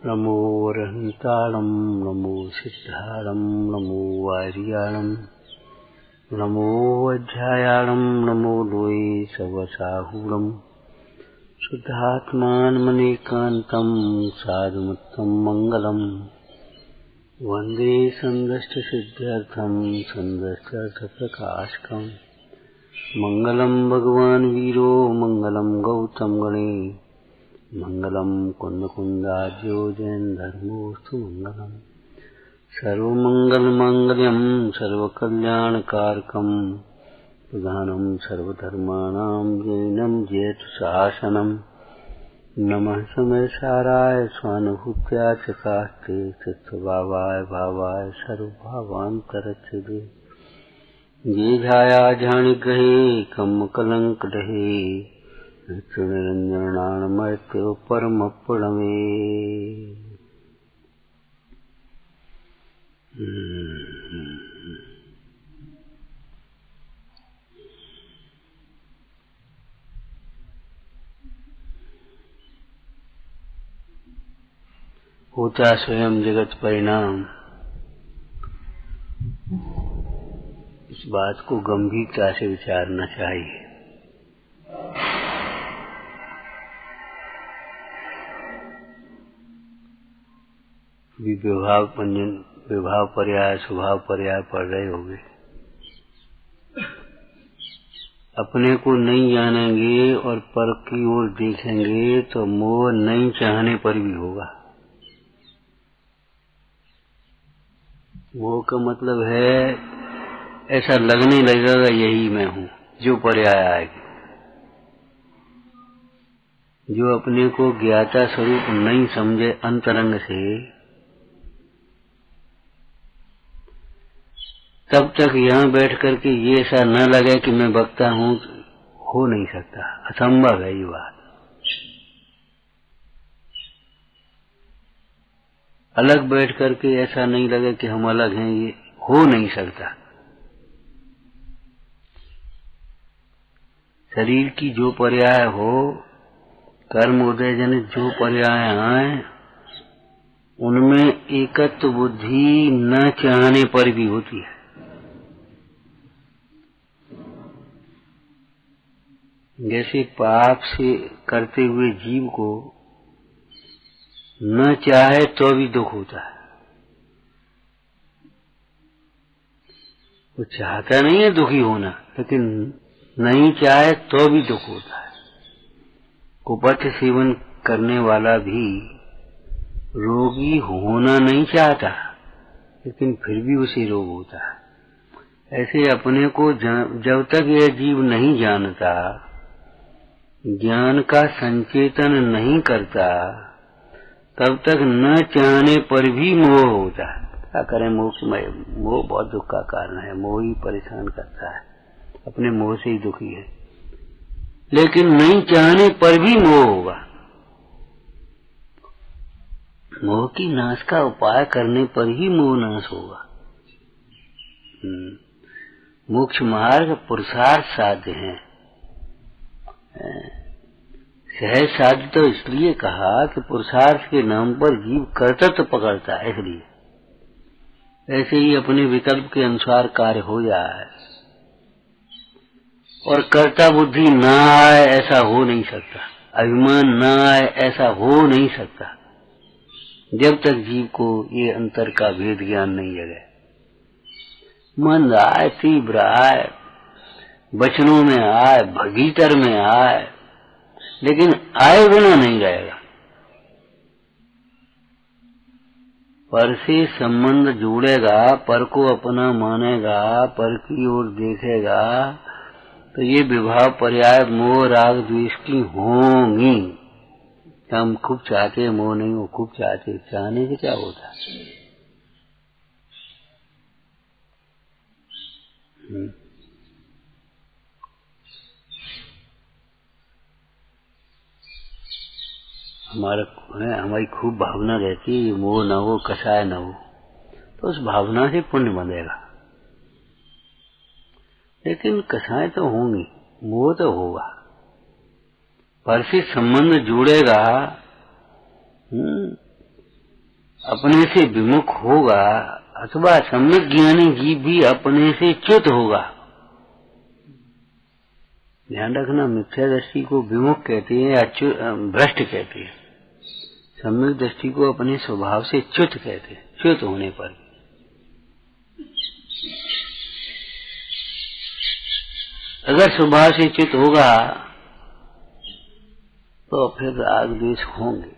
नमो अरहन्ताणं नमो सिद्धाणं नमो वार्याणं नमो अध्यायाणं नमो लोये सवसाहूणं शुद्धात्मानमनेकान्तं साधुमुत्तं मङ्गलम् वन्दे सन्दष्टसिद्ध्यर्थं सन्दष्टार्थप्रकाशकम् मङ्गलं भगवान् वीरो मङ्गलं गौतम गणे मङ्गलं कुन्दकुन्दाज्यो जयन्धर्मोऽस्तु मङ्गलम् सर्वमङ्गलमाङ्गल्यं सर्वकल्याणकारकं प्रधानं सर्वधर्माणां जैनं जयतु शासनम् नमः समयसाराय स्वानुभूत्या च कास्ते चित्तभावाय भावाय सर्वभावान्तरच्छिदे ये ध्याया ध्यानिग्रहे कम्मकलङ्कटहे नित्यनिरञ्जनानमर्त्यो परमप्रणवे होता स्वयं जगत परिणाम। इस बात को गंभीरता से विचारना चाहिए। विभाव पर्याय स्वभाव पर्याय पढ़ रहे होंगे। अपने को नहीं जानेंगे और पर की ओर देखेंगे तो मोह नहीं चाहने पर भी होगा। मोह का मतलब है ऐसा लगने लगेगा यही मैं हूँ, जो पर्याय आएगी। जो अपने को ज्ञाता स्वरूप नहीं समझे अंतरंग से, तब तक यहाँ बैठ करके ये ऐसा न लगे कि मैं वक्ता हूँ, हो नहीं सकता, असंभव है ये बात। अलग बैठ करके ऐसा नहीं लगे कि हम अलग हैं, ये हो नहीं सकता। शरीर की जो पर्याय हो, कर्म उदय जनित जो पर्याय आए, उनमें एकत्व बुद्धि न चाहने पर भी होती है। जैसे पाप से करते हुए जीव को न चाहे तो भी दुख होता है। वो चाहता नहीं है दुखी होना, लेकिन नहीं चाहे तो भी दुख होता है। कुपथ सेवन करने वाला भी रोगी होना नहीं चाहता, लेकिन फिर भी उसे रोग होता है। ऐसे अपने को जब तक यह जीव नहीं जानता, ज्ञान का संचेतन नहीं करता, तब तक न चाहने पर भी मोह होता है। क्या करें, मोह बहुत दुख का कारण है। मोह ही परेशान करता है, अपने मोह से ही दुखी है। लेकिन नहीं चाहने पर भी मोह होगा। मोह की नाश का उपाय करने पर ही मोह नाश होगा। मोक्ष मार्ग पुरुषार्थ साध्य है। सहज साध्य तो इसलिए कहा कि पुरुषार्थ के नाम पर जीव कर्तव्य पकड़ता है, इसलिए। ऐसे ही अपने विकल्प के अनुसार कार्य हो जाए और कर्ता बुद्धि न आए, ऐसा हो नहीं सकता। अभिमान न आए, ऐसा हो नहीं सकता, जब तक जीव को ये अंतर का भेद ज्ञान नहीं जगे। मंद आए, तीव्र आए, वचनों में आए, भीतर में आए, लेकिन आए बिना नहीं रहेगा। पर से संबंध जोड़ेगा, पर को अपना मानेगा, पर की ओर देखेगा, तो ये विभाव पर्याय मोह राग द्वेष की होंगी। हम खूब चाहते, मोह नहीं हो, खूब चाहते। चाहने से क्या होता है? हमारी खूब भावना रहती है, मोह न हो, कषाय न हो, तो उस भावना से पुण्य बनेगा। लेकिन कषाय तो होंगी, मोह तो होगा। पर से संबंध जुड़ेगा, अपने से विमुख होगा, अथवा सम्यक ज्ञानी जीव भी अपने से च्युत होगा। ध्यान रखना, मिथ्या दृष्टि को विमुख कहते हैं या भ्रष्ट कहते हैं। सम्यक दृष्टि को अपने स्वभाव से च्युत कहते हैं, च्युत होने पर। अगर स्वभाव से च्युत होगा तो फिर राग द्वेष होंगे।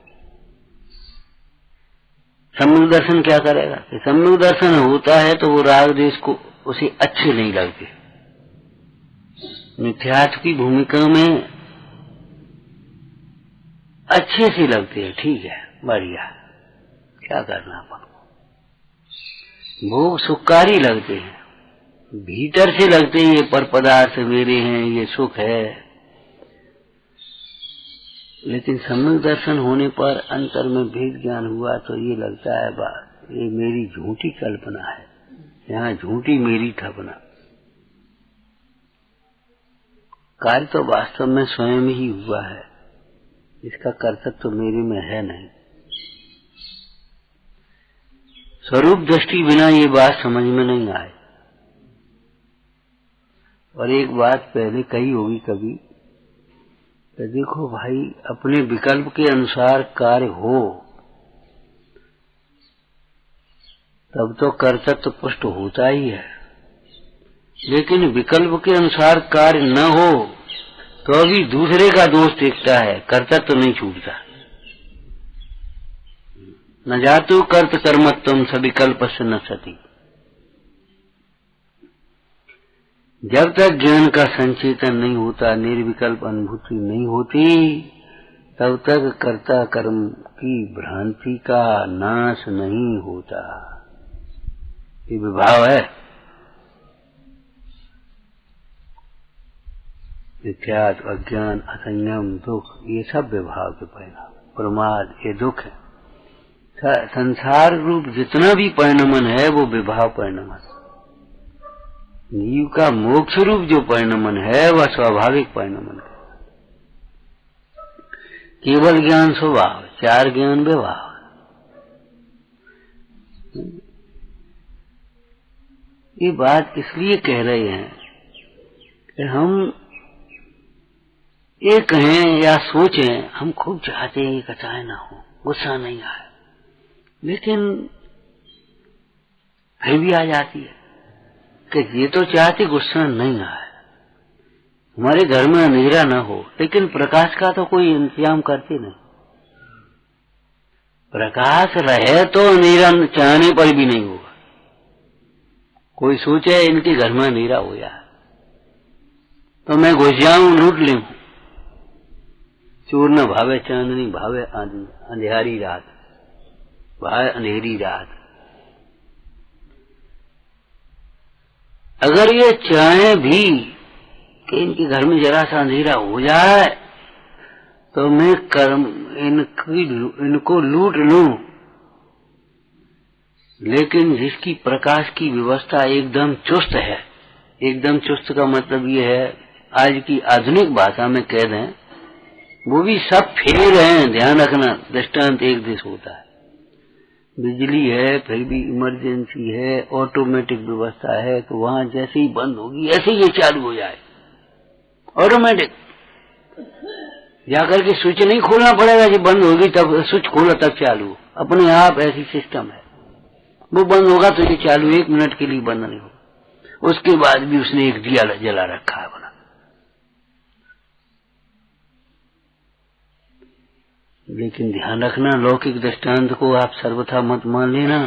सम्यक दर्शन क्या करेगा कि सम्यक दर्शन होता है तो वो राग द्वेष को उसे अच्छे नहीं लगते। मिथ्यात्व की भूमिका में अच्छे से लगते हैं, ठीक है, बढ़िया, क्या करना अपन। भोग सुखकारी लगते हैं, भीतर से लगते हैं ये पर पदार्थ मेरे हैं, ये सुख है। लेकिन सम्यक दर्शन होने पर अंतर में भेद ज्ञान हुआ तो ये लगता है बात ये मेरी झूठी कल्पना है, यहाँ झूठी मेरी थपना। कार्य तो वास्तव में स्वयं ही हुआ है, इसका कर्तव्य तो मेरे में है नहीं। स्वरूप दृष्टि बिना ये बात समझ में नहीं आए। और एक बात पहले कही होगी कभी, तो देखो भाई, अपने विकल्प के अनुसार कार्य हो तब तो कर्तव्य तो पुष्ट होता ही है। लेकिन विकल्प के अनुसार कार्य न हो तो भी दूसरे का दोष दिखता है, कर्तव्य तो नहीं छूटता। न जातु कर्त कर्मत्वम सविकल्प से न सती। जब तक ज्ञान का संचेतन नहीं होता, निर्विकल्प अनुभूति नहीं होती, तब तक कर्ता कर्म की भ्रांति का नाश नहीं होता। ये विभाव है। मिथ्यात्व, अज्ञान, असंयम, दुख, ये सब विभाव के परिणाम। प्रमाद, ये दुख है। संसार रूप जितना भी परिणमन है वो विभाव परिणमन। जीव का मोक्ष रूप जो परिणमन है वह स्वाभाविक परिणमन है। केवल ज्ञान स्वभाव, चार ज्ञान विभाव। ये बात इसलिए कह रहे हैं कि हम ये कहें या सोचें, हम खूब चाहते हैं ये कचाए ना हो, गुस्सा नहीं आए, लेकिन फिर भी आ जाती है कि ये तो चाहते गुस्सा नहीं आए, हमारे घर में अंधेरा न हो, लेकिन प्रकाश का तो कोई इंतजाम करते नहीं। प्रकाश रहे तो अंधेरा चाहने पर भी नहीं होगा। कोई सोचे इनके घर में अंधेरा हो जाए तो मैं घुस जाऊं, लूट लूं। चोर न भावे चांदनी, भावे अंधेरी रात, भावे अंधेरी रात। अगर ये चाहे भी कि इनके घर में जरा सा अंधेरा हो जाए तो मैं कर्म इनको लूट लूं, लेकिन जिसकी प्रकाश की व्यवस्था एकदम चुस्त है, एकदम चुस्त का मतलब ये है, आज की आधुनिक भाषा में कह दें, वो भी सब फेल हैं। ध्यान रखना, दृष्टांत एक देश होता है, बिजली है फिर भी इमरजेंसी है, ऑटोमेटिक व्यवस्था है, तो वहां जैसे ही बंद होगी ऐसे ही ये चालू हो जाए ऑटोमेटिक। जाकर के स्विच नहीं खोलना पड़ेगा, जब बंद होगी तब स्विच खोला तब चालू, अपने आप ऐसी सिस्टम है। वो बंद होगा तो ये चालू, 1 मिनट के लिए बंद नहीं होगा। उसके बाद भी उसने एक दिया जला रखा है बना। लेकिन ध्यान रखना, लौकिक दृष्टांत को आप सर्वथा मत मान लेना।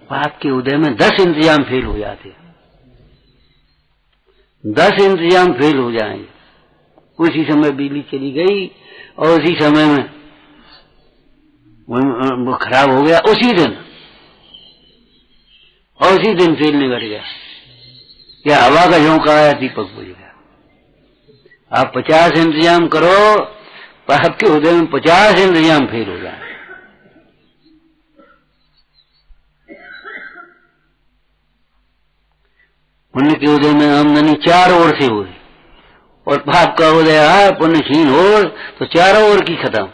पाप के उदय में 10 इंतजाम फेल हो जाते हैं, 10 इंतजाम फेल हो जाएंगे। उसी समय बिजली चली गई और उसी समय में वो खराब हो गया उसी दिन, और उसी दिन तेल निकल गया, या हवा का झोंका आया, दीपक बुझ गया। आप 50 इंतजाम करो, पाप के उदय में 50 इंतजाम फेल हो जाए। पुण्य के उदय में आमदनी 4 ओर से हुई, और पाप का उदय आया पुण्यहीन ओर तो 4 ओर की खत्म।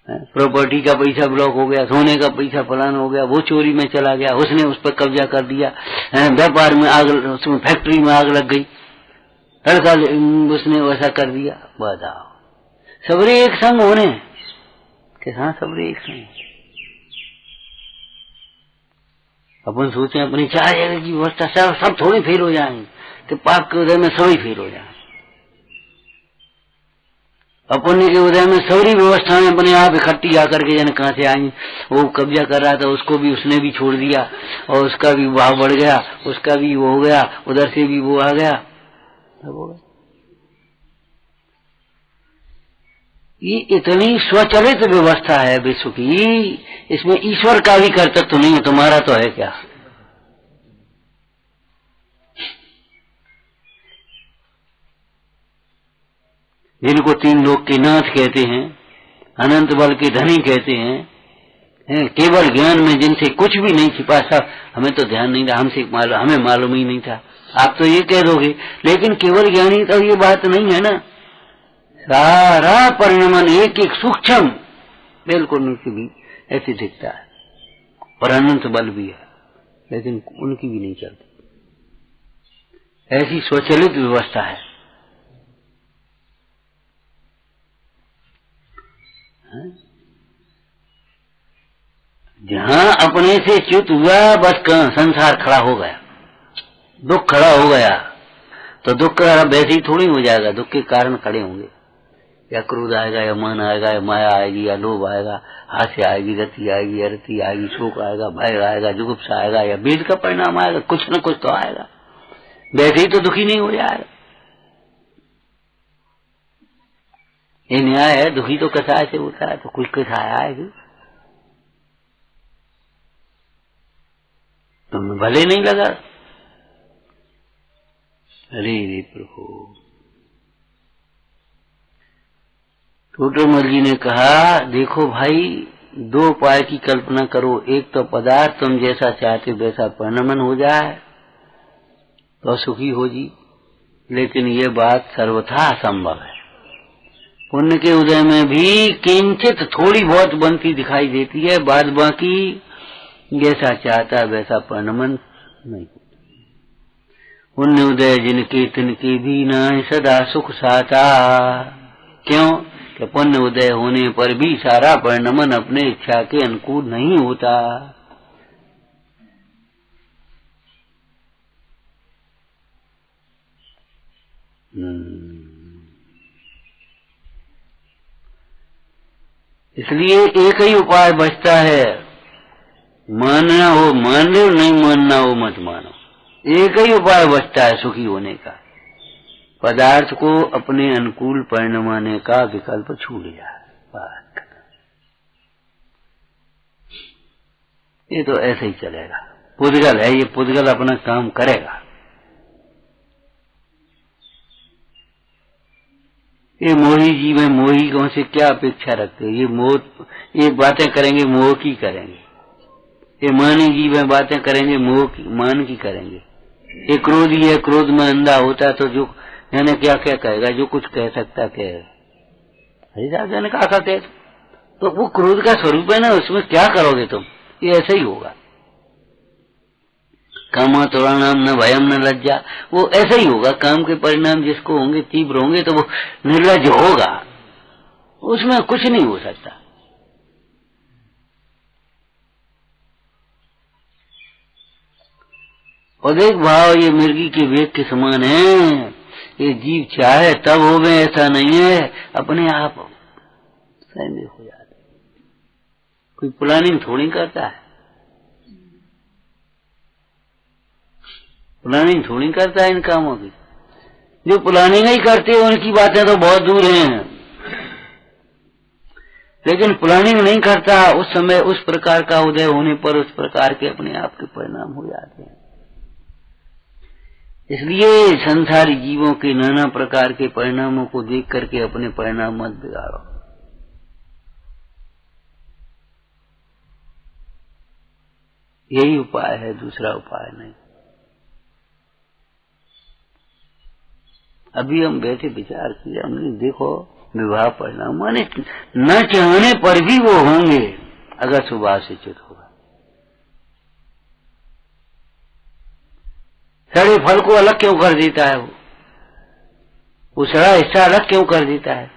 प्रॉपर्टी का पैसा ब्लॉक हो गया, सोने का पैसा फलाना हो गया, वो चोरी में चला गया, उसने उस पर कब्जा कर दिया, व्यापार में आग, उसमें फैक्ट्री में आग लग गई, तड़का उसने वैसा कर दिया। बताओ, सबरे एक संग होने के साथ सबरे एक संग। अपन सोचे अपनी 4 जगह की व्यवस्था सब थोड़ी फेल हो जाएंगे, तो पाप के उदय में सभी फेल हो जाए। अपने के उदय में सारी व्यवस्थाएं अपने आप इकट्ठी आकर के जन कहां से आएंगी। वो कब्जा कर रहा था, उसको भी उसने भी छोड़ दिया, और उसका भी भाव बढ़ गया, उसका भी वो हो गया, उधर से भी वो आ गया, सब हो गया। ये इतनी स्वचालित व्यवस्था है विश्व की, इसमें ईश्वर का भी कर्तव्य तो नहीं है, तुम्हारा तो है क्या? जिनको 3 लोक के नाथ कहते हैं, अनंत बल के धनी कहते हैं, केवल ज्ञान में जिनसे कुछ भी नहीं छिपा, सब हमें तो ध्यान नहीं था, हमें मालूम ही नहीं था। आप तो ये कह दोगे, लेकिन केवल ज्ञानी तो ये बात नहीं है ना। सारा परिणमन एक एक सूक्ष्म बिल्कुल नीचे भी ऐसे दिखता है, और अनंत बल भी है, लेकिन उनकी भी नहीं चलती। ऐसी स्वचालित व्यवस्था है। जहां अपने से च्युत हुआ, बस संसार खड़ा हो गया, दुख खड़ा हो गया, तो दुख वैसे ही थोड़ी हो जाएगा। दुख के कारण खड़े होंगे, या क्रोध आएगा, या मन आएगा, या माया आएगी, या लोभ आएगा, हास्य आएगी, रति आएगी, अरति आएगी, शोक आएगा, भय आएगा, जुगुप्सा आएगा, या वेद का परिणाम आएगा, कुछ न कुछ तो आएगा। वैसे ही तो दुखी नहीं हो जाएगा। ये न्याय है, दुखी तो कसाय से होता है, तो कुछ कसाय आएगी। तुम्हें भले नहीं लगा। अरे रे प्रभु, टोटोमल जी ने कहा, देखो भाई, 2 उपाय की कल्पना करो। एक तो पदार्थ तुम जैसा चाहते वैसा परिणमन हो जाए तो सुखी हो जी, लेकिन ये बात सर्वथा असंभव है। पुण्य के उदय में भी किंचित थोड़ी बहुत बनती दिखाई देती है, बाद बाकी जैसा चाहता वैसा परिणमन नहीं। पुण्य उदय जिनके तिनके भी न सदा सुख साता। क्यों? कि पुण्य उदय होने पर भी सारा परिणमन अपने इच्छा के अनुकूल नहीं होता। इसलिए एक ही उपाय बचता है, मानना हो मान लो, नहीं मानना हो मत मानो। एक ही उपाय बचता है सुखी होने का, पदार्थ को अपने अनुकूल परिणमाने का विकल्प छूट जाए, बात। ये तो ऐसे ही चलेगा। पुद्गल है ये, पुद्गल अपना काम करेगा। ये मोही जीव है, मोही कौन से क्या अपेक्षा रखते हैं? ये मोह, ये बातें करेंगे मोह की करेंगे। ये मानी जीव है, बातें करेंगे मोह की, मान की करेंगे। ये क्रोधी है, क्रोध में अंधा होता है, तो जो यानी क्या क्या कहेगा, जो कुछ कह सकता कहेगा। हरिदास ने कहा कहे, तो वो क्रोध का स्वरूप है ना, उसमें क्या करोगे तुम? ये ऐसा ही होगा। कामातुराणाम न भयम न लज्जा, वो ऐसा ही होगा। काम के परिणाम जिसको होंगे, तीव्र होंगे, तो वो निर्लज्ज होगा, उसमें कुछ नहीं हो सकता। और देख भाव, ये मिर्गी के वेग के समान है। ये जीव चाहे तब होवे, ऐसा नहीं है, अपने आप सहमे हो जाते। कोई प्लानिंग थोड़ी करता है, प्लानिंग थोड़ी करता है इन कामों की। जो प्लानिंग ही करते हैं उनकी बातें तो बहुत दूर हैं, लेकिन प्लानिंग नहीं करता, उस समय उस प्रकार का उदय होने पर उस प्रकार के अपने आप के परिणाम हो जाते हैं। इसलिए संसारी जीवों के नाना प्रकार के परिणामों को देख करके अपने परिणाम मत बिगाड़ो। यही उपाय है, दूसरा उपाय नहीं। अभी हम बैठे विचार किया हमने, देखो विवाह परिणाम माने न चाहने पर भी वो होंगे अगर स्वभाव से चित होगा। सड़े फल को अलग क्यों कर देता है? वो सड़ा हिस्सा अलग क्यों कर देता है?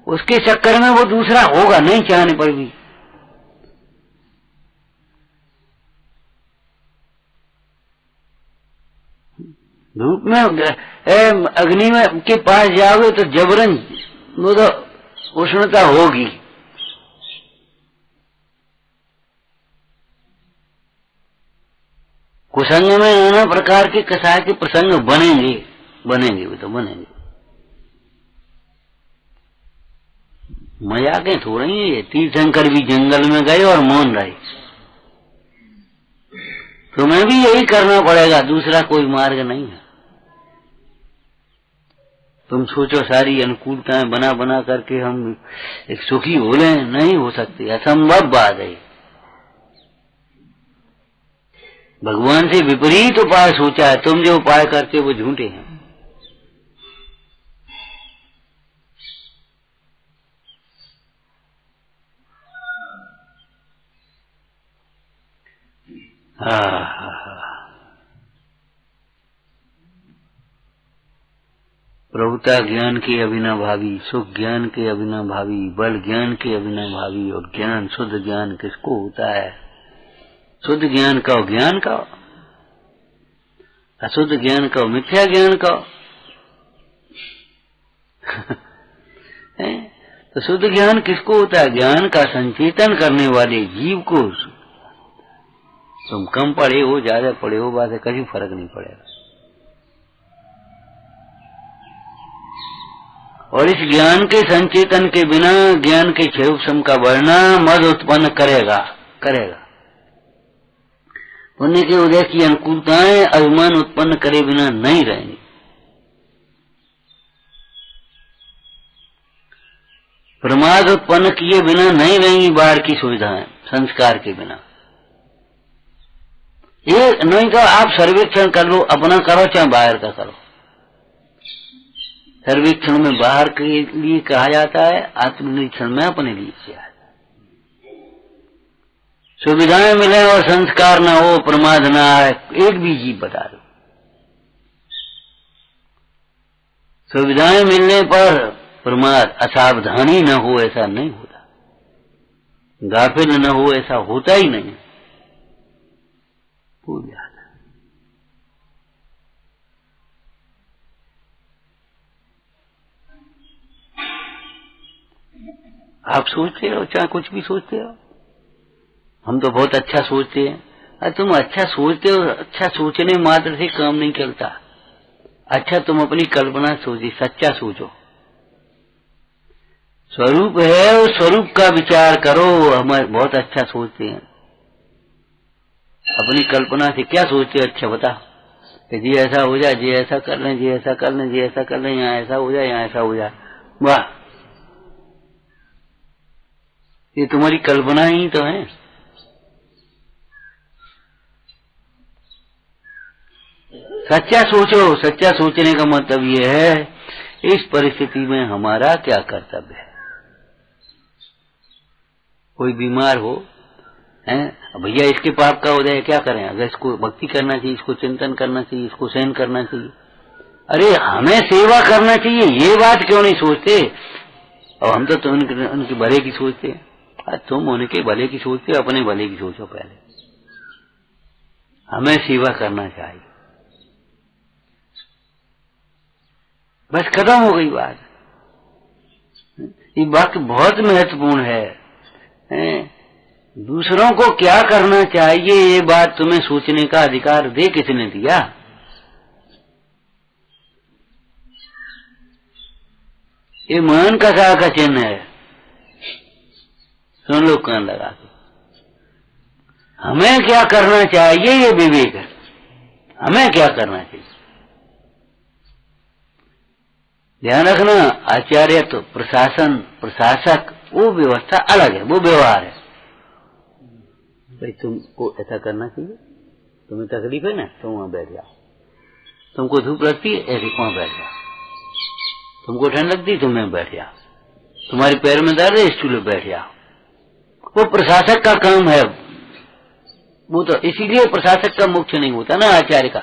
उसके चक्कर में वो दूसरा होगा नहीं चाहने पर भी। धूप में अग्नि में के पास जाओगे तो जबरन वो तो उष्णता होगी। कुसंग में नाना प्रकार के कसाय के प्रसंग बनेंगे, वो तो बनेंगे। मजाकें थोड़ी हैं ये। तीर्थंकर भी जंगल में गए और मौन रहे। तुम्हें भी यही करना पड़ेगा, दूसरा कोई मार्ग नहीं है। तुम सोचो सारी अनुकूलताएं बना बना करके हम एक सुखी हो लें, नहीं हो सकती, असंभव बात है। भगवान से विपरीत उपाय सोचा है। तुम जो उपाय करते हो वो झूठे हैं। प्रभुता ज्ञान के अभिनव भावी, सुख ज्ञान के अभिनव भावी, बल ज्ञान के अभिनव भावी। और ज्ञान, शुद्ध ज्ञान किसको होता है? शुद्ध ज्ञान का, ज्ञान का, अशुद्ध ज्ञान का, मिथ्या ज्ञान का। तो शुद्ध ज्ञान किसको होता है? ज्ञान का संचेतन करने वाले जीव को। तुम कम पढ़े हो, ज्यादा पढ़े हो, बात है, कभी फर्क नहीं पड़ेगा। और इस ज्ञान के संचेतन के बिना ज्ञान के क्षयोक्षम का बढ़ना मद उत्पन्न करेगा। पुण्य के उदय की अनुकूलताएं अभिमान उत्पन्न करे बिना नहीं रहेंगी। प्रमाद उत्पन्न किए बिना नहीं रहेंगी बाहर की सुविधाएं, संस्कार के बिना। ये नहीं तो आप सर्वेक्षण कर लो, अपना करो चाहे बाहर का करो। सर्वेक्षण में बाहर के लिए कहा जाता है, आत्मनिरीक्षण में अपने लिए किया है। सुविधाएं मिले और संस्कार ना हो, प्रमाद ना आए, एक भी जीव बता दो। सुविधाएं मिलने पर प्रमाद, असावधानी न हो ऐसा नहीं होता, गाफिल न हो ऐसा होता ही नहीं। भूल जाता। आप सोचते हो चाहे कुछ भी सोचते हो, हम तो बहुत अच्छा सोचते हैं। अरे तुम अच्छा सोचते हो, अच्छा सोचने मात्र से काम नहीं चलता। अच्छा तुम अपनी कल्पना सोची, सच्चा सोचो। स्वरूप है, उस स्वरूप का विचार करो। हम बहुत अच्छा सोचते हैं, अपनी कल्पना से क्या सोचते हो? अच्छा बता कि जी ऐसा हो जाए, जी ऐसा कर लें, जी ऐसा कर लें, जी ऐसा कर लें, यहाँ ऐसा हो जाए, यहाँ ऐसा हो जाए। वाह, ये तुम्हारी कल्पना ही तो है। सच्चा सोचो। सच्चा सोचने का मतलब ये है, इस परिस्थिति में हमारा क्या कर्तव्य है। कोई बीमार हो, भैया इसके पाप का उदय क्या करें? अगर इसको भक्ति करना चाहिए, इसको चिंतन करना चाहिए, इसको सहन करना चाहिए। अरे हमें सेवा करना चाहिए, ये बात क्यों नहीं सोचते? और हम तो उनके भले की सोचते हैं। तुम उनके भले की सोचते हो, अपने भले की सोचो पहले। हमें सेवा करना चाहिए, बस खत्म हो गई बात। ये बात बहुत महत्वपूर्ण है। दूसरों को क्या करना चाहिए ये बात तुम्हें सोचने का अधिकार दे किसने दिया? ये मान कथा का चिन्ह है। सुन लो कान लगा के। हमें क्या करना चाहिए ये विवेक है। हमें क्या करना चाहिए ध्यान रखना। आचार्य तो प्रशासन, प्रशासक, वो व्यवस्था अलग है, वो व्यवहार है। भाई तुमको ऐसा करना चाहिए, तुम्हें तकलीफ है ना, तुम वहां बैठ जाओ। तुमको धूप लगती है, ऐसे वहां बैठ जाओ। तुमको ठंड लगती है, तुम बैठ जाओ। तुम्हारे पैर में दर्द है, स्टूल पे बैठ जाओ। वो प्रशासक का काम है, वो तो इसीलिए प्रशासक का मुख्य नहीं होता ना आचार्य का।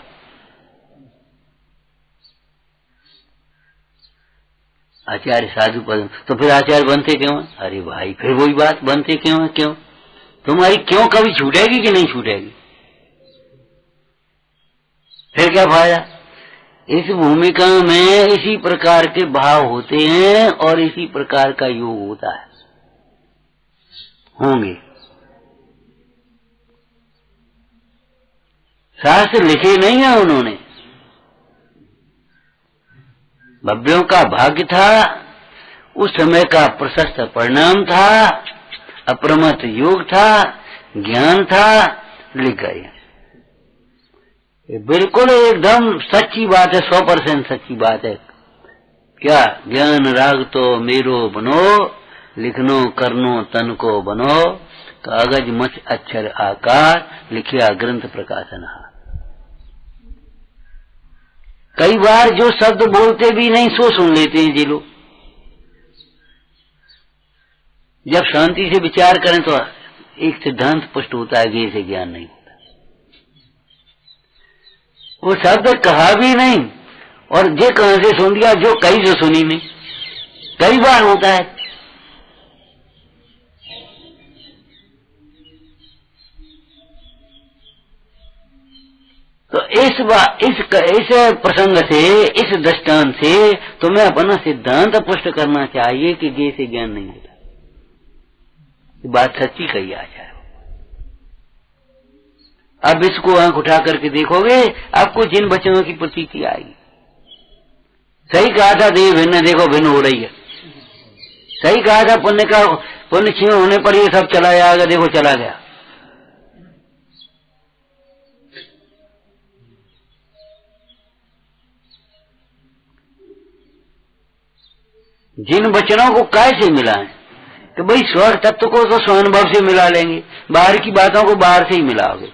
आचार्य साधु पद, तो फिर आचार्य बनते क्यों? अरे भाई फिर वही बात, बनते क्यों है? क्यों तुम्हारी क्यों कभी छूटेगी कि नहीं छूटेगी? फिर क्या फायदा? इस भूमिका में इसी प्रकार के भाव होते हैं और इसी प्रकार का योग होता है, होंगे। शास्त्र लिखे नहीं है उन्होंने, भव्यों का भाग्य था, उस समय का प्रशस्त परिणाम था, अप्रमत्त योग था, ज्ञान था, लिख गए। ये बिल्कुल एकदम सच्ची बात है, 100% सच्ची बात है। क्या ज्ञान राग तो मेरो बनो, लिखनो करनो तन को बनो, कागज मच अक्षर आकार, लिखिया ग्रंथ प्रकाशन। कई बार जो शब्द बोलते भी नहीं सो सुन लेते हैं जी लोग। जब शांति से विचार करें तो एक सिद्धांत पुष्ट होता है कि इसे ज्ञान नहीं होता। वो शब्द कहा भी नहीं और जे कहां से सुन दिया, जो कहीं से सुनी नहीं। कई बार होता है। तो इस प्रसंग से, इस दृष्टांत से तुम्हें अपना सिद्धांत पुष्ट करना चाहिए कि ये से ज्ञान नहीं होता। ये बात सच्ची कही आ जाए। अब इसको आंख उठा करके देखोगे, आपको जिन वचनों की प्रतीति आएगी। सही कहा था देव भिन्न, देखो भिन्न हो रही है। सही कहा था पुण्य क्षीण होने पर ये सब चला जाएगा, देखो चला गया। जिन वचनों को कैसे मिलाएं कि भाई स्वर तत्व को तो स्वानुभव से मिला लेंगे, बाहर की बातों को बाहर से ही मिलाओगे।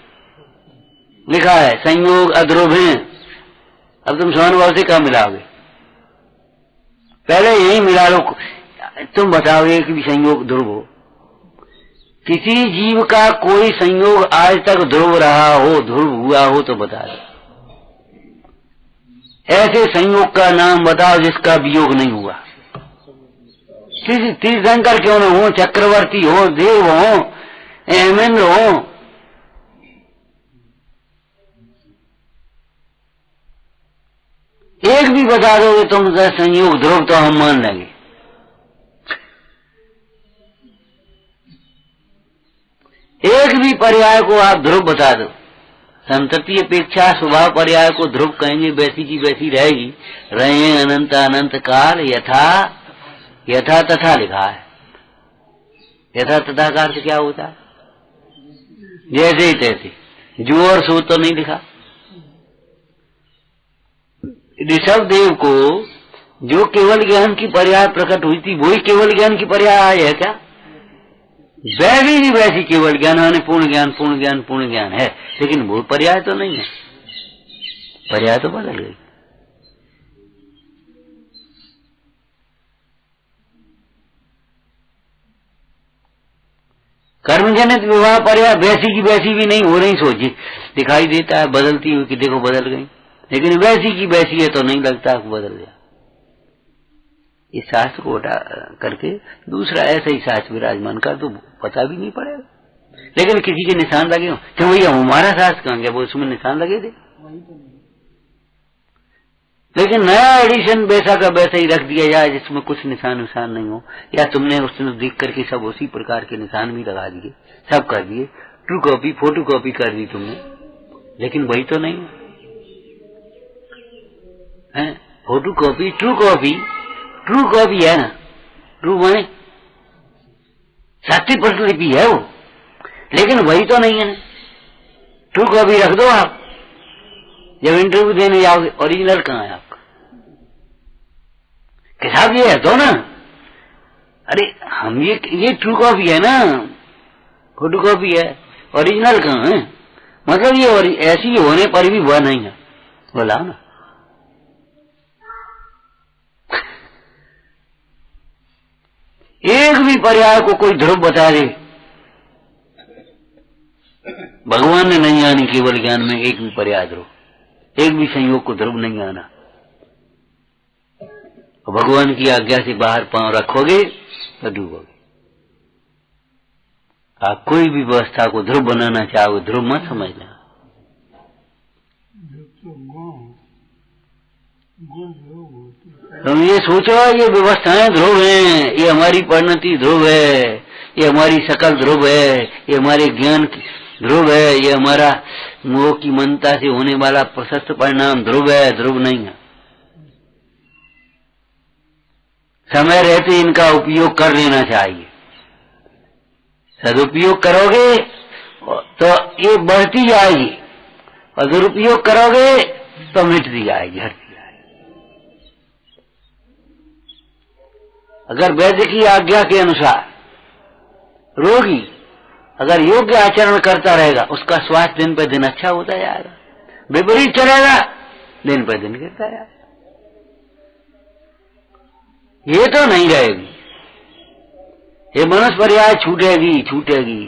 लिखा है संयोग अध्रुव है, अब तुम स्वानुभव से क्या मिलाओगे? पहले यही मिला लो, तुम बताओगे कि संयोग ध्रुव हो। किसी जीव का कोई संयोग आज तक ध्रुव रहा हो, ध्रुव हुआ हो तो बता दो। ऐसे संयोग का नाम बताओ जिसका वियोग नहीं हुआ। किसी तीर्थंकर क्यों न हो, चक्रवर्ती हो, देव हो, हेमेंद्र हो, एक भी बता दोगे तुम संयोग ध्रुव तो हम मान लेंगे। एक भी पर्याय को आप ध्रुव बता दो, संतति अपेक्षा स्वभाव पर्याय को ध्रुव कहेंगे, वैसी की वैसी रहेगी। रहे अनंत अनंत काल यथा तथा लिखा है। यथा तथा का अर्थ क्या होता है? जैसे ही तैसे, जो और सो तो नहीं लिखा। ऋषभ देव को जो केवल ज्ञान की पर्याय प्रकट हुई थी, वही केवल ज्ञान की पर्याय है क्या? वैसी ही वैसी केवल ज्ञान है, पूर्ण ज्ञान पूर्ण ज्ञान पूर्ण ज्ञान है, लेकिन वो पर्याय तो नहीं है। पर्याय तो बदल गई। कर्मजनित विवाह पर्याय वैसी की वैसी भी नहीं हो रही, सोची दिखाई देता है बदलती हुई कि देखो बदल गई, लेकिन वैसी की वैसी है तो नहीं लगता कि बदल गया। इस शास्त्र को हटा करके दूसरा ऐसा ही शास्त्र विराजमान कर तो पता भी नहीं पड़ेगा। लेकिन किसी के निशान लगे हो, क्यों भैया हमारा शास्त्र कहाँ गया, वो उसमें निशान लगे थे। लेकिन नया एडिशन वैसा का वैसा ही रख दिया जाए जिसमें कुछ निशान नहीं हो, या तुमने उसमें देख करके सब उसी प्रकार के निशान भी लगा दिए, सब कर दिए, ट्रू कॉपी फोटो कॉपी कर दी तुमने, लेकिन वही तो नहीं है। फोटो कॉपी ट्रू कॉपी है ना, ट्रू माने 60% है वो, लेकिन वही तो नहीं है ना। ट्रू कॉपी रख दो आप, जब इंटरव्यू देने जाओगे ओरिजिनल कहाँ है आपका? किताब ये है तो ना, अरे हम ये ट्रू कॉपी है ना, फोटो कॉपी है, ओरिजिनल कहाँ है? मतलब ये ऐसी होने पर भी वह नहीं है, बोला ना। एक भी पर्याय को कोई ध्रुव बता दे, भगवान ने नहीं आनी केवल ज्ञान में एक भी पर्याय ध्रुव, एक भी संयोग को ध्रुव नहीं आना। भगवान की आज्ञा से बाहर पांव रखोगे तो डूबोगे। आप कोई भी व्यवस्था को ध्रुव बनाना चाहो, ध्रुव मत समझना। तुम ये सोचो ये व्यवस्थाएं ध्रुव हैं, ये हमारी परिणति ध्रुव है, ये हमारी सकल ध्रुव है, ये हमारे ज्ञान की ध्रुव है, ये हमारा मोह की मनता से होने वाला प्रशस्त परिणाम ध्रुव है। ध्रुव नहीं है। समय रहते इनका उपयोग कर लेना चाहिए। सदुपयोग करोगे तो ये बढ़ती जाएगी और दुरुपयोग करोगे तो मिटती जाएगी, हटती जाएगी। अगर वैद्य की आज्ञा के अनुसार रोगी अगर योग्य आचरण करता रहेगा, उसका स्वास्थ्य दिन पर दिन अच्छा होता जाएगा। विपरीत चलेगा, दिन पर दिन गिरता जाएगा। ये तो नहीं रहेगी। ये मनुष्य पर्याय छूटेगी, छूटेगी।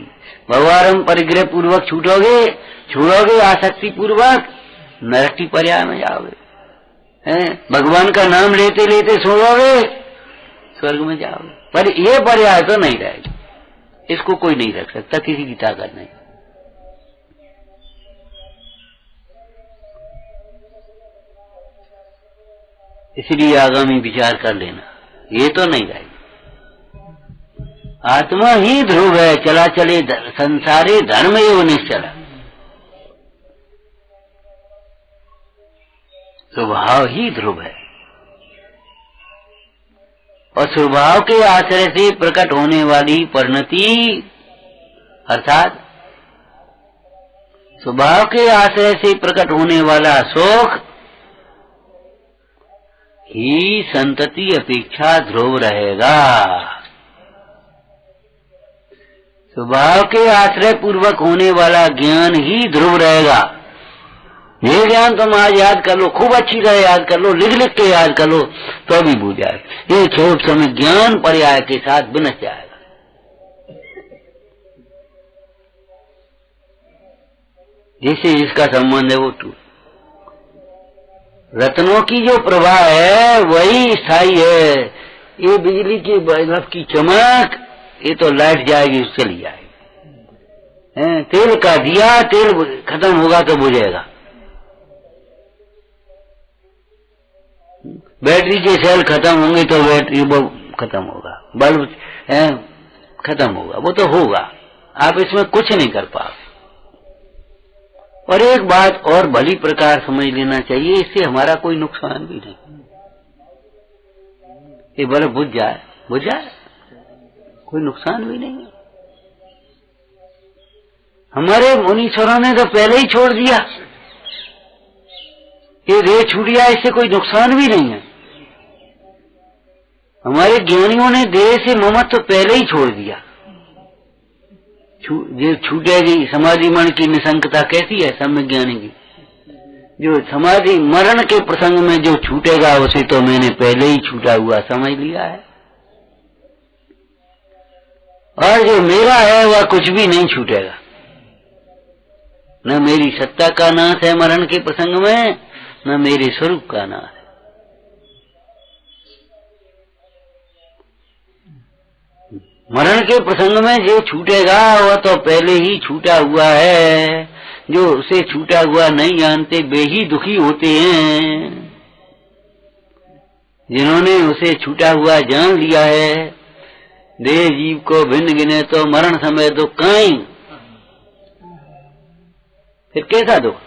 भगवान परिग्रह पूर्वक छूटोगे, छोड़ोगे आसक्ति पूर्वक, नरक पर्याय में जाओगे। भगवान का नाम लेते लेते छोड़ोगे, स्वर्ग में जाओगे। पर ये पर्याय तो नहीं रहेगी। इसको कोई नहीं रख सकता, किसी की ताकत नहीं। इसलिए आगामी विचार कर लेना, ये तो नहीं रहेगी। आत्मा ही ध्रुव है, चला चले संसारे धर्म एवं निश्चला। स्वभाव ही ध्रुव है और स्वभाव के आश्रय से प्रकट होने वाली परिणति अर्थात स्वभाव के आश्रय से प्रकट होने वाला शोक ही संतति अपेक्षा ध्रुव रहेगा। स्वभाव के आश्रय पूर्वक होने वाला ज्ञान ही ध्रुव रहेगा। ये ज्ञान तुम आज याद कर लो, खूब अच्छी तरह याद कर लो, लिख लिख के याद कर लो तो भी भूल जाए। ये छोट समय ज्ञान पर्याय के साथ बिनस जाएगा। जिससे इसका संबंध है वो टूट। रत्नों की जो प्रभा है वही स्थायी है। ये बिजली की बल्ब की चमक, ये तो लाइट जाएगी, चली जाएगी। तेल का दिया, तेल खत्म होगा तो बुझेगा। बैटरी के सेल खत्म होंगे तो बैटरी वो खत्म होगा, बल्ब खत्म होगा, वो तो होगा। आप इसमें कुछ नहीं कर पाओगे। और एक बात और भली प्रकार समझ लेना चाहिए, इससे हमारा कोई नुकसान भी नहीं। ये बल्ब बुझ जाए, कोई नुकसान भी नहीं है। हमारे मुनीश्वरों ने तो पहले ही छोड़ दिया। ये रे छूट गया, इससे कोई नुकसान भी नहीं है। हमारे ज्ञानियों ने देह से ममत्व तो पहले ही छोड़ दिया। जो छूटेगी समाधि मन की निशंकता कैसी है सम्यक ज्ञानी की, जो समाधि मरण के प्रसंग में जो छूटेगा उसे तो मैंने पहले ही छूटा हुआ समझ लिया है। और जो मेरा है वह कुछ भी नहीं छूटेगा। न मेरी सत्ता का नाश है मरण के प्रसंग में, न मेरे स्वरूप का नाश है। मरण के प्रसंग में जो छूटेगा वह तो पहले ही छूटा हुआ है। जो उसे छूटा हुआ नहीं जानते वे ही दुखी होते हैं। जिन्होंने उसे छूटा हुआ जान लिया है, देह जीव को भिन्न गिने तो मरण समय तो काई, फिर कैसा दुख।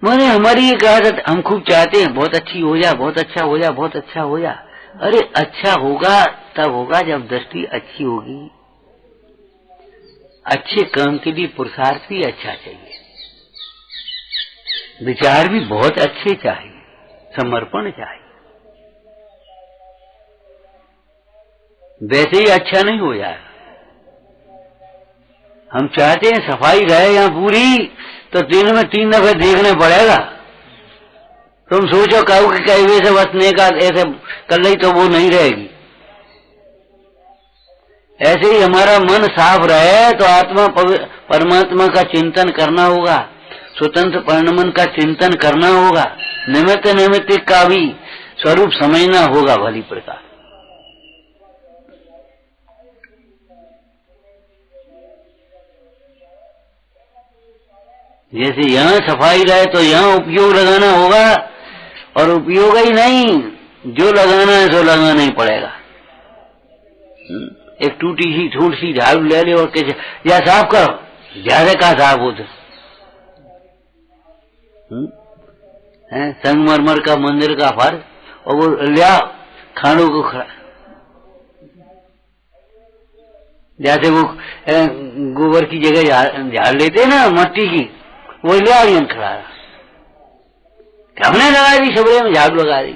मैंने हमारी एक आदत, हम खूब चाहते हैं बहुत अच्छी हो जा, बहुत अच्छा हो जा, बहुत अच्छा हो जा। अरे अच्छा होगा तब होगा जब दृष्टि अच्छी होगी। अच्छे काम के लिए पुरुषार्थ भी अच्छा चाहिए, विचार भी बहुत अच्छे चाहिए, समर्पण चाहिए। वैसे ही अच्छा नहीं हो जाएगा। हम चाहते हैं सफाई रहे यहाँ पूरी, तो दिन में 3 दफे देखने पड़ेगा। तुम सोचो कहो कि कई वे से बसने का ऐसे कर ली तो वो नहीं रहेगी। ऐसे ही हमारा मन साफ रहे तो आत्मा परमात्मा का चिंतन करना होगा, स्वतंत्र परिणमन का चिंतन करना होगा, निमित्त नैमित्तिक का भी स्वरूप समझना होगा भली प्रकार। जैसे यहाँ सफाई रहे तो यहाँ उपयोग लगाना होगा, और उपयोग ही नहीं, जो लगाना है सो लगाना ही पड़ेगा। एक टूटी सी छूट सी झाड़ू ले ले और कैसे या साफ करो, ज्यादा का साफ होता है। संगमरमर का मंदिर का फर्श और वो लिया खानों को खड़ा, जैसे वो गोबर की जगह झाड़ लेते ना मट्टी की, वो लिया खड़ा, हमने लगा दी सबरे में झाड़ू लगा दी,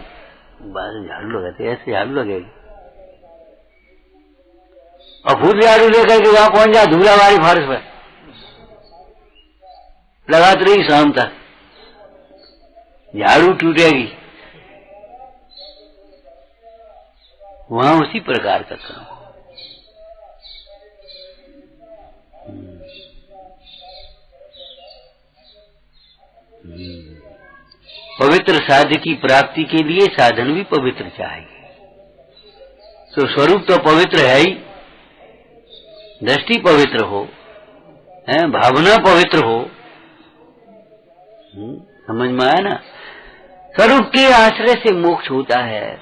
बाद झाड़ू लगाते ऐसे झाड़ू लगेगी। और फूट झाड़ू लेकर के वहां पहुंच जा धूला वाली फर्श पर लगाते रही शाम तक, झाड़ू टूटेगी। वहां उसी प्रकार का काम। पवित्र साध्य की प्राप्ति के लिए साधन भी पवित्र चाहिए। तो स्वरूप तो पवित्र है ही, दृष्टि पवित्र हो, भावना पवित्र हो, समझ में आया ना। स्वरूप के आश्रय से मोक्ष होता है,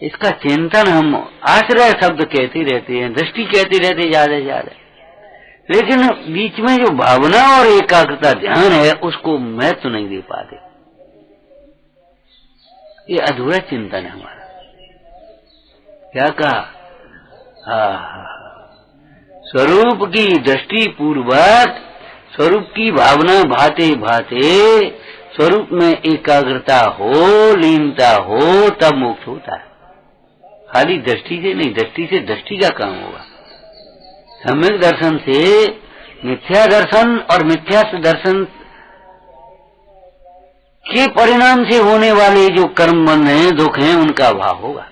इसका चिंतन हम आश्रय शब्द कहते रहते हैं, दृष्टि कहते रहते ज्यादा से ज्यादा, लेकिन बीच में जो भावना और एकाग्रता ध्यान है उसको महत्व तो नहीं दे पाते। ये अधूरा चिंतन है हमारा। क्या कहा? स्वरूप की दृष्टि पूर्वक, स्वरूप की भावना भाते भाते स्वरूप में एकाग्रता हो, लीनता हो, तब मोक्ष होता है। खाली दृष्टि से नहीं, दृष्टि से दृष्टि का काम होगा। सम्यक दर्शन से मिथ्या दर्शन और मिथ्या दर्शन के परिणाम से होने वाले जो कर्म बंध हैं, दुख हैं, उनका अभाव होगा।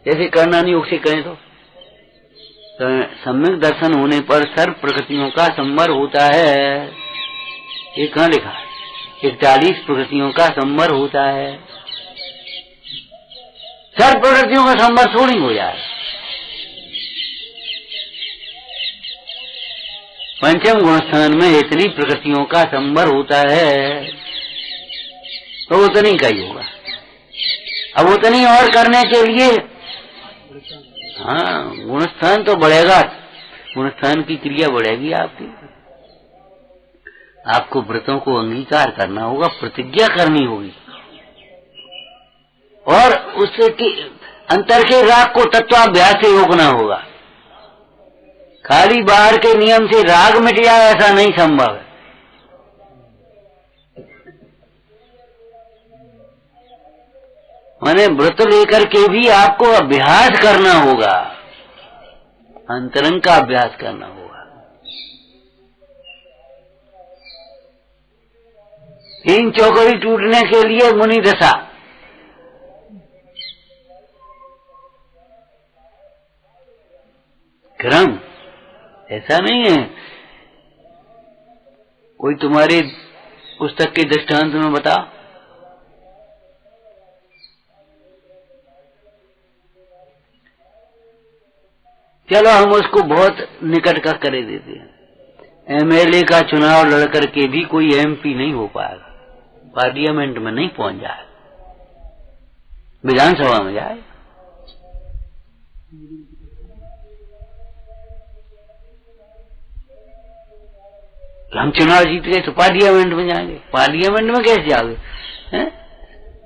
जैसे कर्णानी योग से कहें तो सम्यक दर्शन होने पर सर्व प्रकृतियों का संवर होता है। ये कहाँ लिखा है? 41 प्रकृतियों का संवर होता है। सर्व प्रकृतियों का संवर थोड़ी हो जाए। पंचम गुणस्थान में इतनी प्रकृतियों का संवर होता है तो उतनी का ही होगा। अब उतनी और करने के लिए गुणस्थान तो बढ़ेगा, गुणस्थान की क्रिया बढ़ेगी आपकी। आपको व्रतों को अंगीकार करना होगा, प्रतिज्ञा करनी होगी, और उससे अंतर के राग को तत्वाभ्यास से रोकना होगा। खाली बाहर के नियम से राग मिट जाए ऐसा नहीं संभव है। माने व्रत लेकर के भी आपको अभ्यास करना होगा, अंतरंग का अभ्यास करना होगा। 3 चौकड़ी टूटने के लिए मुनि दशा, क्रम ऐसा नहीं है। कोई तुम्हारे पुस्तक के दृष्टांत में बता, चलो हम उसको बहुत निकट का करे देते हैं। एमएलए का चुनाव लड़कर के भी कोई एमपी नहीं हो पाएगा, पार्लियामेंट में नहीं पहुंच जाए, विधानसभा में जाए। हम चुनाव जीत गए तो पार्लियामेंट में जाएंगे, पार्लियामेंट में कैसे जाओगे?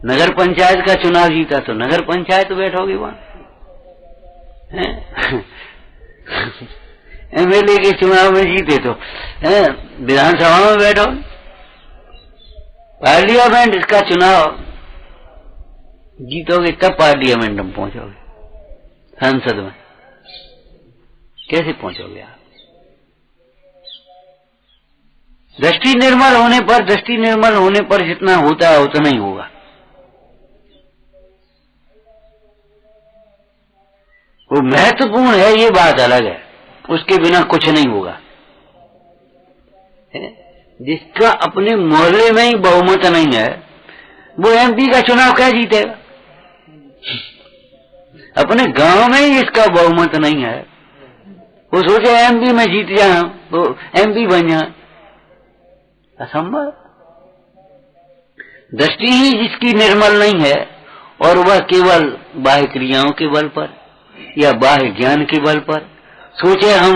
नगर पंचायत का चुनाव जीता तो नगर पंचायत बैठोगे वहां। एमएलए के चुनाव में जीते तो विधानसभा में बैठोगे। पार्लियामेंट का चुनाव जीतोगे तब पार्लियामेंट में पहुंचोगे। संसद में कैसे पहुंचोगे आप? दृष्टि निर्मल होने पर जितना होता है उतना ही होगा। वो महत्वपूर्ण है, ये बात अलग है, उसके बिना कुछ नहीं होगा। जिसका अपने मोहल्ले में ही बहुमत नहीं है वो एमपी का चुनाव क्या जीतेगा? अपने गांव में ही इसका बहुमत नहीं है, वो सोचे एमपी में जीत जाए तो एमपी बन जाए, असंभव। दृष्टि ही जिसकी निर्मल नहीं है और वह केवल बाह्य क्रियाओं के बल पर या बाह्य ज्ञान के बल पर सोचे हम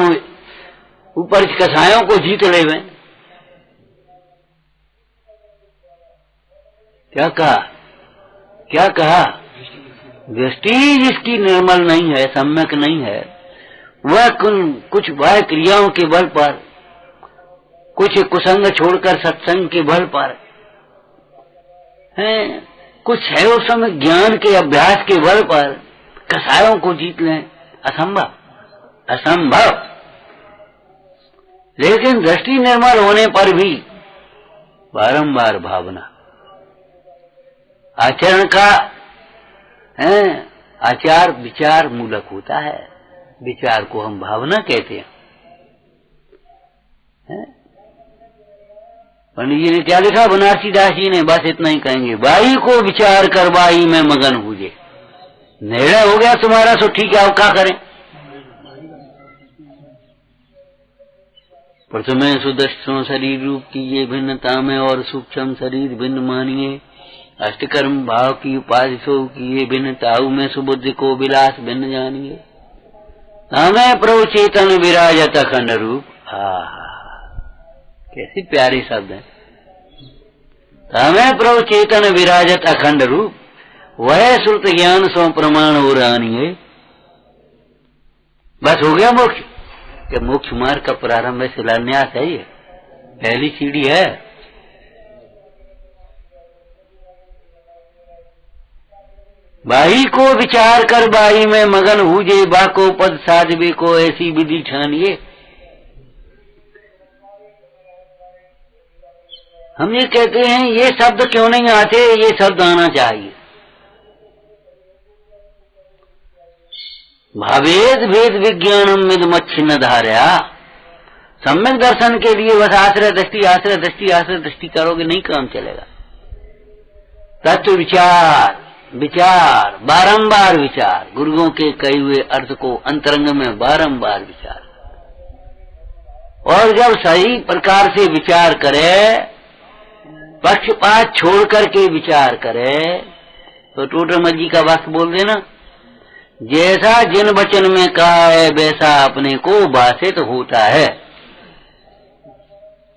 ऊपर कसायों को जीत लेवे। क्या कहा? दृष्टि जिसकी निर्मल नहीं है, सम्यक नहीं है, वह कुछ बाह्य क्रियाओं के बल पर, कुछ कुसंग छोड़कर सत्संग के बल पर है, कुछ है उस समय ज्ञान के अभ्यास के बल पर कसायों को जीत लें, असंभव। लेकिन दृष्टि निर्मल होने पर भी बारंबार भावना, आचरण का है, आचार विचार मूलक होता है। विचार को हम भावना कहते हैं। पंडित जी ने क्या लिखा? बनारसी दास जी ने बस इतना ही कहेंगे, बाई को विचार कर बाई में मगन हुए। निर्णय हो गया तुम्हारा सो ठीक है, अब क्या करें? प्रथम सुदर्शन शरीर रूप की ये भिन्नता में और सूक्ष्म शरीर भिन्न मानिए, अष्टकर्म भाव की उपाधि सो की ये भिन्नताऊ में सुबुद्धि को विलास भिन्न जानिए। हमें प्रभु चेतन विराजत अखंड रूप। कैसे प्यारे शब्द हैं। हमें प्रभु चेतन विराजत अखंड रूप, वह श्रुत ज्ञान सो प्रमाण हो रानिए। बस हो गया मोक्ष। क्या मोक्ष मार्ग का प्रारंभ है, शिलान्यास है, ये पहली सीढ़ी है। बाही को विचार कर बाही में मगन हुजे, बाको पद साधवे को ऐसी विधि ठानिए। हम ये कहते हैं ये शब्द क्यों नहीं आते, ये शब्द आना चाहिए। भावेद भेद विज्ञानम मिदमच्छिन्न धार्या। सम्यक दर्शन के लिए बस आश्रय दृष्टि करोगे नहीं काम चलेगा। तत्व विचार बारंबार विचार, गुरुओं के कहे हुए अर्थ को अंतरंग में बारंबार विचार, और जब सही प्रकार से विचार करे, पक्षपात छोड़ करके विचार करे, तो टोटरमल जी का वाक्य बोल देना, जैसा जिन वचन में कहा है वैसा अपने को भाषित होता है।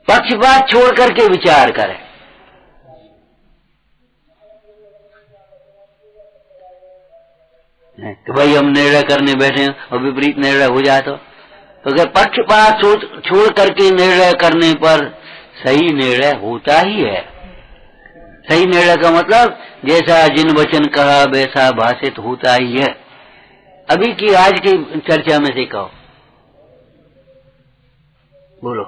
पक्षपात छोड़ करके विचार करे। तो भाई हम निर्णय करने बैठे और विपरीत निर्णय हो जाए तो अगर पक्षपात छोड़ करके निर्णय करने पर सही निर्णय होता ही है। सही निर्णय का मतलब जैसा जिन वचन कहा वैसा भाषित होता ही है। अभी की आज की चर्चा में से कहो, बोलो,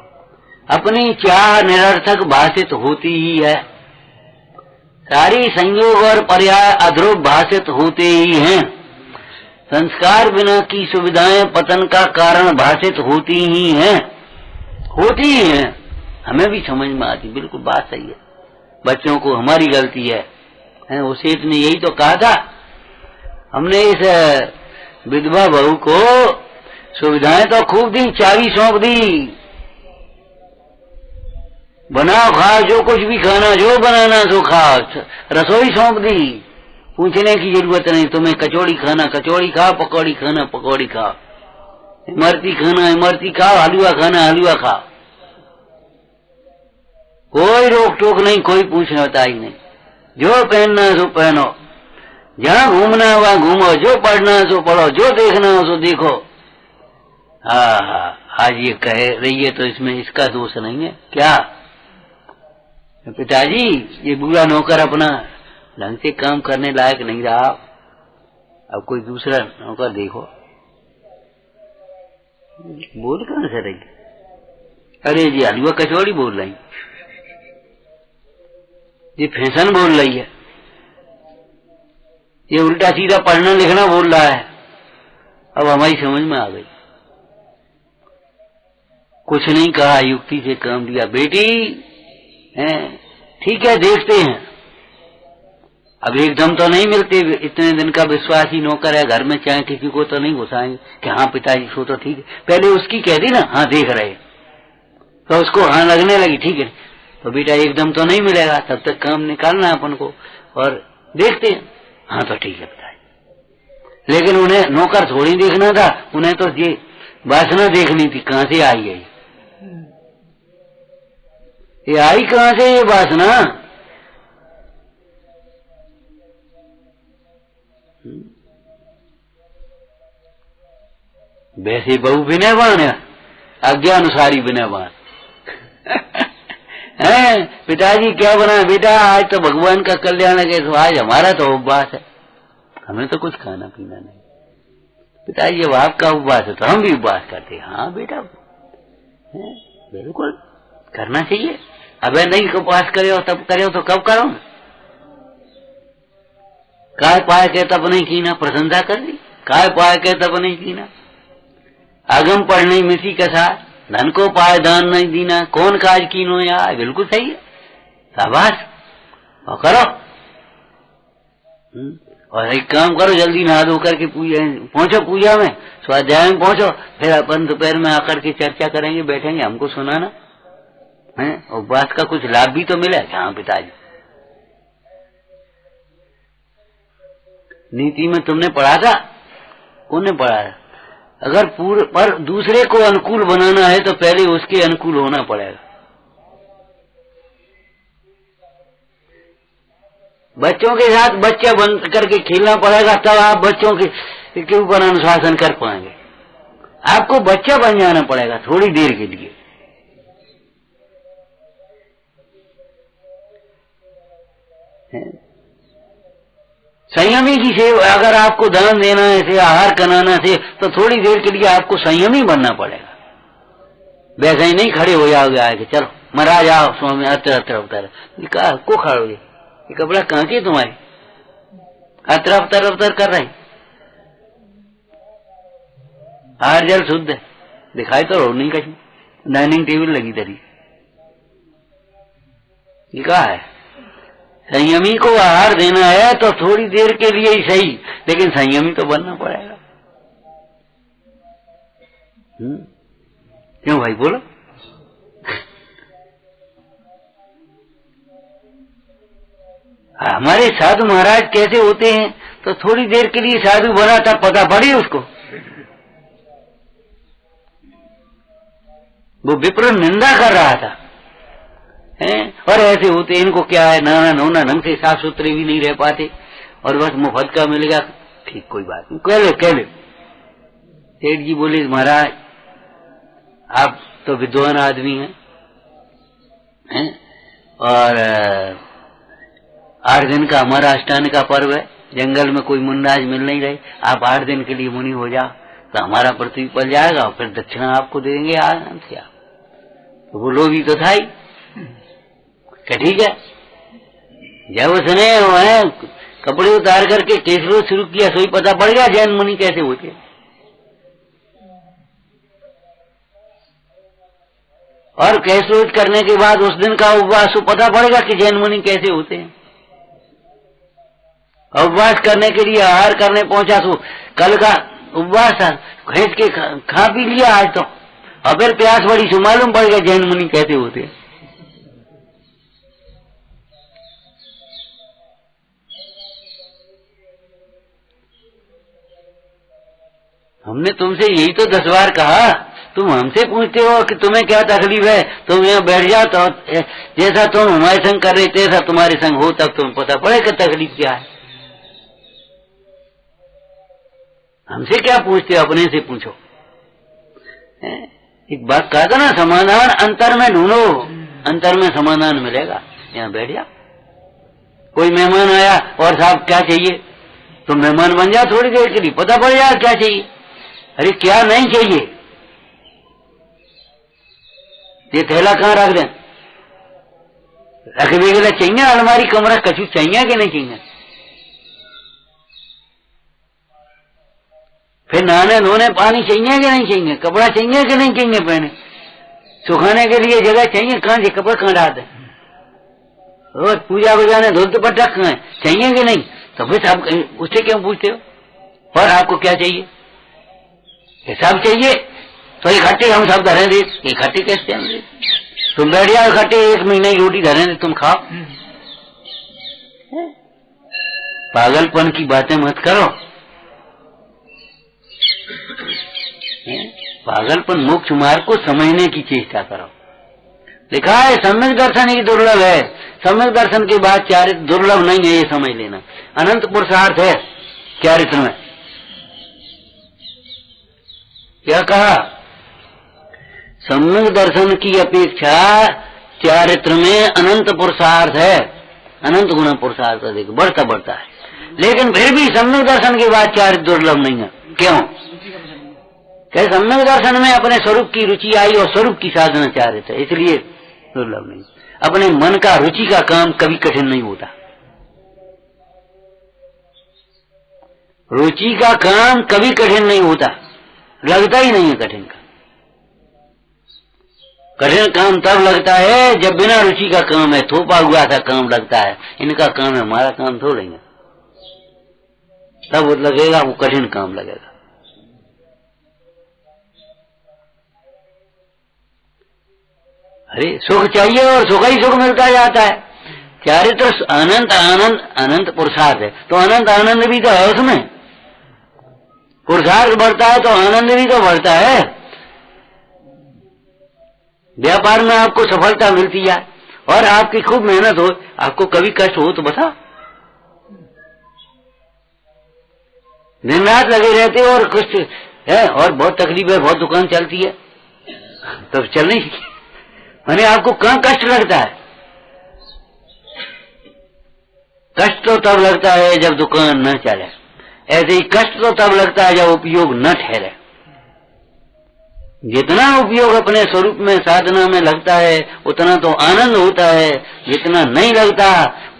अपनी चाह निरर्थक भाषित होती ही है। सारी संयोग और पर्याय अध्रुव भाषित होते ही हैं। संस्कार बिना की सुविधाएं पतन का कारण भाषित होती ही हैं। हमें भी समझ में आती, बिल्कुल बात सही है। बच्चों को हमारी गलती है। वो सेठ ने यही तो कहा था, हमने इस विधवा बहू को सुविधाएं तो खूब दी, चाबी सौंप दी, बनाओ खाओ, जो कुछ भी खाना, जो बनाना सो खाओ, रसोई सौंप दी, पूछने की जरूरत नहीं, तुम्हें कचौड़ी खाना कचौड़ी खाओ, पकौड़ी खाना पकौड़ी खाओ, इमरती खाना इमरती खाओ, हलवा खाना हलवा खाओ। कोई रोक टोक नहीं, कोई पूछना होता ही नहीं। जो पहनना है सो पहनो, जहाँ घूमना है वहां घूमो, जो पढ़ना है सो पढ़ो, जो देखना हो सो देखो। आज ये कह रही है तो इसमें इसका दोष नहीं है क्या? पिताजी ये बुरा नौकर अपना ढंग से काम करने लायक नहीं रहा, अब कोई दूसरा नौकर देखो। बोल कहां से रही? अरे जी हलवा कचौड़ी बोल रही, ये फैशन बोल रही है, ये उल्टा सीधा पढ़ना लिखना बोल रहा है। अब हमारी समझ में आ गई, कुछ नहीं कहा, युक्ति से काम दिया। बेटी ठीक है देखते हैं, अब एकदम तो नहीं मिलते, इतने दिन का विश्वासी नौकर है घर में, चाहे किसी को तो नहीं घुसाएंगे कि हाँ पिताजी सो तो ठीक है। पहले उसकी कह दी ना हाँ देख रहे, तो उसको हाँ लगने लगी ठीक है, तो बेटा एकदम तो नहीं मिलेगा, तब तक काम निकालना है अपन को और देखते हैं। हाँ तो ठीक है पिताजी। लेकिन उन्हें नौकर थोड़ी देखना था, उन्हें तो ये वासना देखनी थी कहां से आई है, ये आई कहां से ये वासना। वैसे बहु विनयवान है, आज्ञानुसारी विनयवान है। पिताजी क्या बना बेटा, आज तो भगवान का कल्याण है, तो आज हमारा तो उपवास है, हमें तो कुछ खाना पीना नहीं। पिताजी जब आपका उपवास है तो हम भी उपवास करते। हाँ बेटा बिल्कुल करना चाहिए। अब नहीं उपवास करे हो तब करे हो तो कब करो। काय पाए के तब नहीं कीना, प्रशंसा कर दी, काय पाए के तब नहीं कीना, आगम पढ़ने मिसी कसा, धन को पाए दान नहीं दीना, कौन काज कीनो यार। बिल्कुल सही है, शाबाश और करो। और एक काम करो, जल्दी नहा धो करके पहुंचो पूजा में, स्वाध्याय में पहुंचो, फिर अपन दोपहर में आकर के चर्चा करेंगे, बैठेंगे, हमको सुनाना है। और बात का कुछ लाभ भी तो मिला। हाँ पिताजी नीति में तुमने पढ़ा था, कौन ने पढ़ा था? अगर पर दूसरे को अनुकूल बनाना है तो पहले उसके अनुकूल होना पड़ेगा। बच्चों के साथ बच्चा बन करके खेलना पड़ेगा, तब आप बच्चों के ऊपर अनुशासन कर पाएंगे। आपको बच्चा बन जाना पड़ेगा थोड़ी देर के लिए। संयमी की सेवा, अगर आपको दान देना है से आहार कराना से, तो थोड़ी देर के लिए आपको संयमी बनना पड़ेगा। वैसे ही नहीं खड़े हो जाओगे आगे, चलो महाराज आओ स्वामी अतर अतर अवतर, को खड़े हो, ये कपड़ा कहां के तुम्हारे, अतर अवतर अवतर कर रहे, आहार जल शुद्ध है, दिखाई तो रो नहीं कहीं, डाइनिंग टेबल लगी तरी, ये कहा है। संयमी को आहार देना है तो थोड़ी देर के लिए ही सही, लेकिन संयमी तो बनना पड़ेगा। क्यों भाई बोलो। हमारे साधु महाराज कैसे होते हैं, तो थोड़ी देर के लिए साधु बना था, पता पड़ी उसको, वो विप्र निंदा कर रहा था और ऐसे होते, इनको क्या है, नाना नौना ढंग से साफ सुथरे भी नहीं रह पाते, और बस मुफ्त का मिलेगा, ठीक कोई बात नहीं, कह ले। सेठ जी बोले महाराज आप तो विद्वान आदमी हैं और 8 दिन का हमारा अष्टांग का पर्व है, जंगल में कोई मुन्ना आज मिल नहीं रहे, आप 8 दिन के लिए मुनि हो जाओ तो हमारा पृथ्वी पल जाएगा और फिर दक्षिणा आपको दे देंगे आराम से। तो वो लोभी तो था ही, क्या ठीक है। जब उसने कपड़े उतार करके केसरोज शुरू किया, सोई पता पड़ गया जैन मुनि कैसे होते। और केसरोज करने के बाद उस दिन का उपवास पता पड़ेगा कि जैन मुनि कैसे होते हैं। उपवास करने के लिए आहार करने पहुंचा तो कल का उपवास था, खींच के खा पी लिया आज तो, और फिर प्यास बड़ी सो मालूम पड़ गया जैन मुनि कैसे होते हैं। हमने तुमसे यही तो 10 बार कहा, तुम हमसे पूछते हो कि तुम्हें क्या तकलीफ है, तुम यहाँ बैठ जाओ तो जैसा तुम हमारे संग कर रहे तैसा तुम्हारे संग हो, तब तुम्हें पता पड़े कि तकलीफ क्या है। हमसे क्या पूछते हो, अपने से पूछो। एक बात कहा था ना, समाधान अंतर में ढूंढो, अंतर में समाधान मिलेगा। यहाँ बैठ जा, कोई मेहमान आया और साहब क्या चाहिए, तो मेहमान बन जा थोड़ी देर के लिए, पता पड़ जाए क्या चाहिए। अरे क्या नहीं चाहिए, ये थैला कहाँ रख दें? रख देगा चाहिए अलमारी कमरा कछु चाहिए कि नहीं चाहिए? फिर नहाने धोने पानी चाहिए कि नहीं चाहिए? कपड़ा चाहिए कि नहीं चाहिए? पहने सुखाने के लिए जगह चाहिए, कहाँ से कपड़ा कहाँ डाल दें? रोज पूजा बजाने धोल दुपट्टा कहाँ है? चाहिए कि नहीं? तो फिर आप उससे क्यों पूछते हो? और आपको क्या चाहिए? ये सब चाहिए तो इकट्ठे हम सब धरे दे, इकट्ठे कैसे हम दे? तुम बैठ जाओ इकट्ठे, 1 महीने की रोटी धरे दे, तुम खाओ। पागलपन की बातें मत करो। पागलपन मोक्ष मार्ग को समझने की चेष्टा करो। लिखा है सम्यक दर्शन ही दुर्लभ है, सम्यक दर्शन के बाद चारित्र दुर्लभ नहीं है, ये समझ लेना। अनंत पुरुषार्थ है चारित्र में। क्या कहा? सम्यक दर्शन की अपेक्षा चारित्र में अनंत पुरुषार्थ है, अनंत गुना पुरुषार्थ अधिक बढ़ता बढ़ता है। लेकिन फिर भी सम्यक दर्शन के बाद चारित्र दुर्लभ नहीं है। क्यों? क्या सम्यक दर्शन में अपने स्वरूप की रुचि आई और स्वरूप की साधना चारित्र है, इसलिए दुर्लभ नहीं। अपने मन का रुचि का काम कभी कठिन नहीं होता। रुचि का काम कभी कठिन नहीं होता, लगता ही नहीं है कठिन का। कठिन काम तब लगता है जब बिना रुचि का काम है, थोपा हुआ सा काम लगता है, इनका काम है हमारा काम थोड़ा ही है, तब वो लगेगा, वो कठिन काम लगेगा। अरे सुख चाहिए और सुख ही सुख मिलता जाता है। चारित्र अनंत आनंद अनंत पुरुषार्थ है, तो अनंत आनंद भी तो है उसमें। पुरुषार्थ बढ़ता है तो आनंद भी तो बढ़ता है। व्यापार में आपको सफलता मिलती है और आपकी खूब मेहनत हो, आपको कभी कष्ट हो तो बता। दिन रात लगे रहते हो और कुछ है और बहुत तकलीफ है, बहुत दुकान चलती है तो चल नहीं, माने आपको कहाँ कष्ट लगता है? कष्ट तो तब लगता है जब दुकान न चले, ऐसे ही कष्ट तो तब लगता है जब उपयोग न ठहरे। जितना उपयोग अपने स्वरूप में साधना में लगता है उतना तो आनंद होता है, जितना नहीं लगता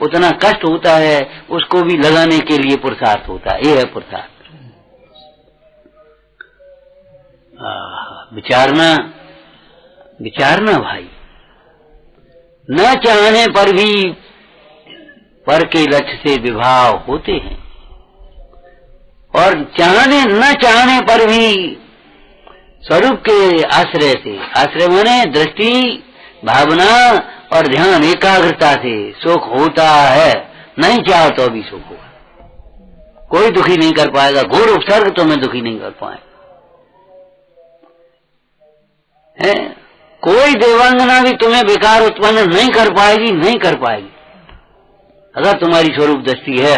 उतना कष्ट होता है, उसको भी लगाने के लिए पुरुषार्थ होता है। ये है पुरुषार्थ। विचारना विचारना भाई, न चाहने पर भी पर के लक्ष्य से विभाव होते हैं, और चाहने न चाहने पर भी स्वरूप के आश्रय से, आश्रय माने दृष्टि, भावना और ध्यान एकाग्रता से सुख होता है। नहीं चाहो तो भी सुख होगा। कोई दुखी नहीं कर पाएगा, घोर उपसर्ग तो मैं दुखी नहीं कर पाए। कोई देवांगना भी तुम्हें बेकार उत्पन्न नहीं कर पाएगी, नहीं कर पाएगी। अगर तुम्हारी स्वरूप दृष्टि है,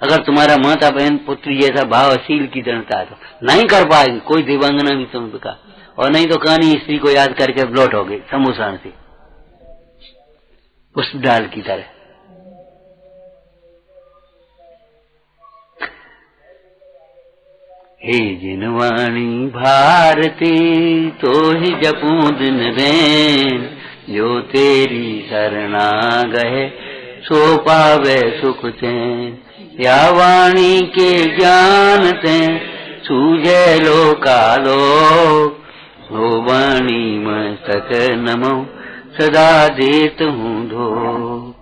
अगर तुम्हारा माता बहन पुत्री जैसा भावशील की दृढ़ता है तो नहीं कर पाएगी कोई देवांगना भी तुम बेकार। और नहीं तो कहानी स्त्री को याद करके लौटोगे समूसान से उस डाल की तरह। हे जिनवाणी भारती तो ही जपूं दिन रैन, जो तेरी शरणा गए सो पावे सुख चैन। या वाणी के जानते सूझे लोकालो, हो वाणी मस्तक नमो सदा देत हूँ धो।